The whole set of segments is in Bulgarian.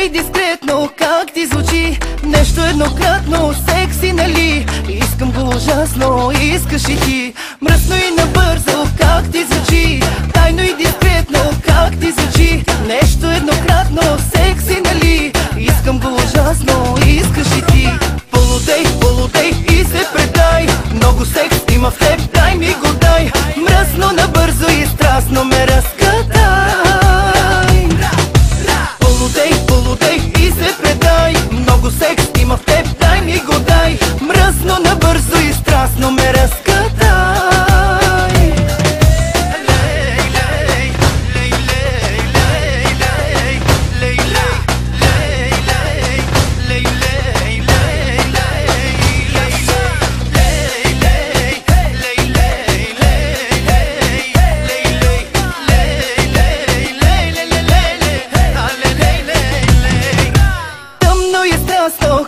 и дискретно, как ти звучи нещо еднократно, секси, нали? Искам го ужасно, искаш и ти. Мръсно и набързо, как ти звучи тайно и дискретно, как ти звучи нещо еднократно, секси, нали? Искам го ужасно, искаш и ти. Полудей, полудей и се предай, много секс има в теб, дай ми го дай. Мръсно, набързо и страстно ме разкатай. Полудей, полудей и се предай, много секс има в теб, дай ми го дай. Мръсно, набързо и страстно ме разкатай.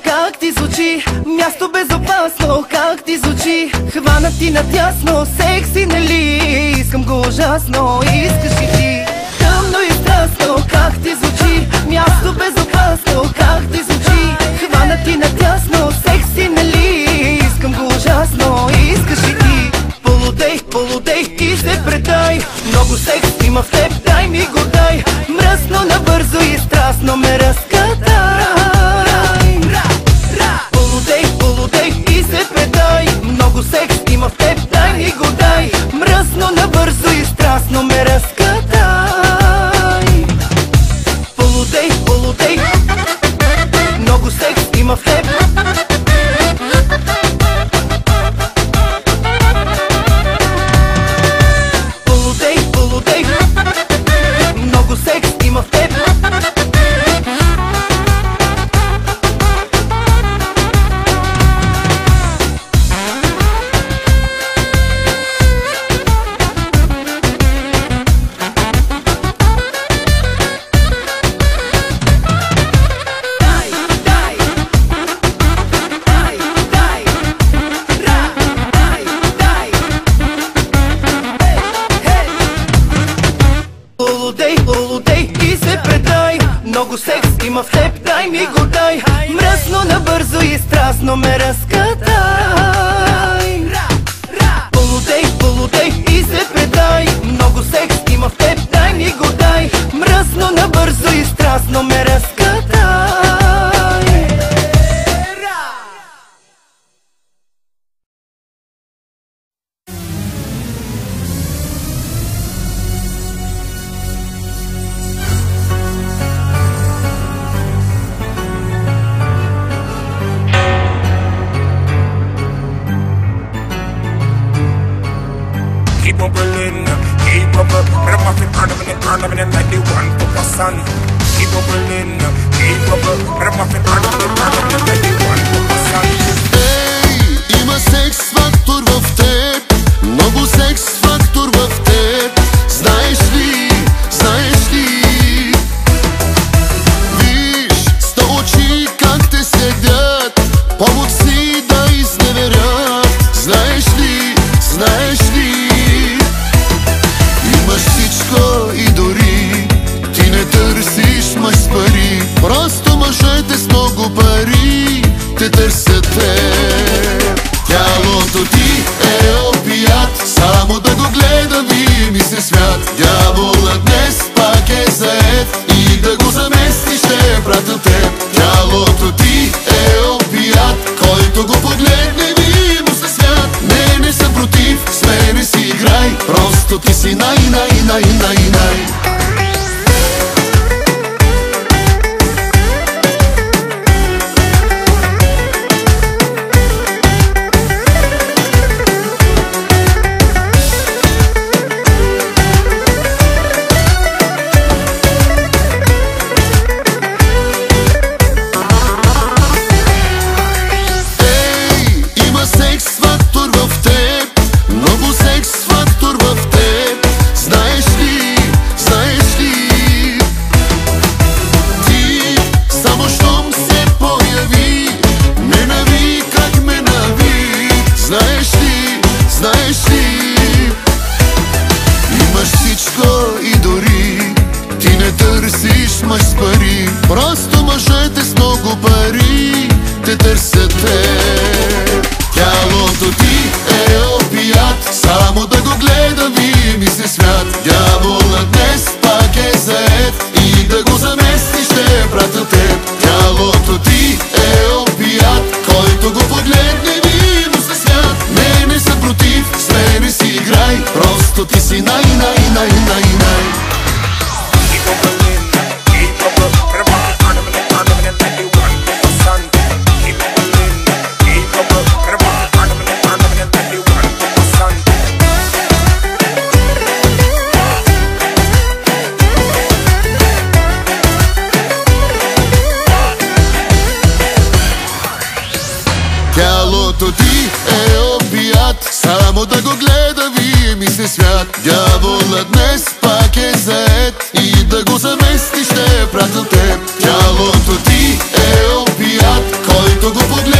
Как ти звучи, място безопасно, как ти звучи, хвана ти надясно, секси, нали? Искам го ужасно, искаш и ти. Тъмно и страстно, как ти звучи, място безопасно, как ти звучи, хвана ти надясно, секси, нали? Искам го ужасно, искаш и ти. Полудей, полудей и се предай, много секс има в теб, дай ми го дай. Мръсно, набързо и страстно ме разкатай. Много секс има в теб, дай ми го дай. Мръсно, набързо и страстно ме разкатай. Полудей, полудей, много секс има в теб. Полудей, полудей, много секс има в теб. Полудей и се предай, много секс има в теб, дай ми го дай. Мръсно, набързо и страстно ме разкатай. Полудей, полудей и се предай, много секс има в теб, дай ми го дай. Мръсно, набързо и страстно ме разкатай. Keep up Berlin, keep up, but I'm off in front of me like the one for my son. Keep up Berlin, keep up, but I'm off in front of me like the one for my son. Ей, има секс фактор в теб, много секс фактор в теб. Знаеш ли, знаеш ли? Виж, 100 очи как те следят, повод си да изневерят. Знаеш ли, знаеш ли? И дори ти не търсиш мъж с пари, просто мъжете с много пари те търсят теб. Тялото ти е опият, само да го гледам и ми се смят. Дяволът днес пак е заед и да го замести ще е пратил теб. Тялото ти е опият, който го погледне ми му се смят. Не съм против, с мене си играй, просто ти си най. Имаш всичко и дори ти не търсиш мъж с пари, просто Защото ти си най-най-най-най-най. Keep on believing, keep on believing. Better rock it, ornament, 91%. Keep on believing, keep on believing. Better rock it, ornament, 91%. Тялото ти е опият, само да го гледа вие ми се свят. Дяволът днес пак е заед и да го замести ще е пратил теб. Тялото ти е опият, който го погледа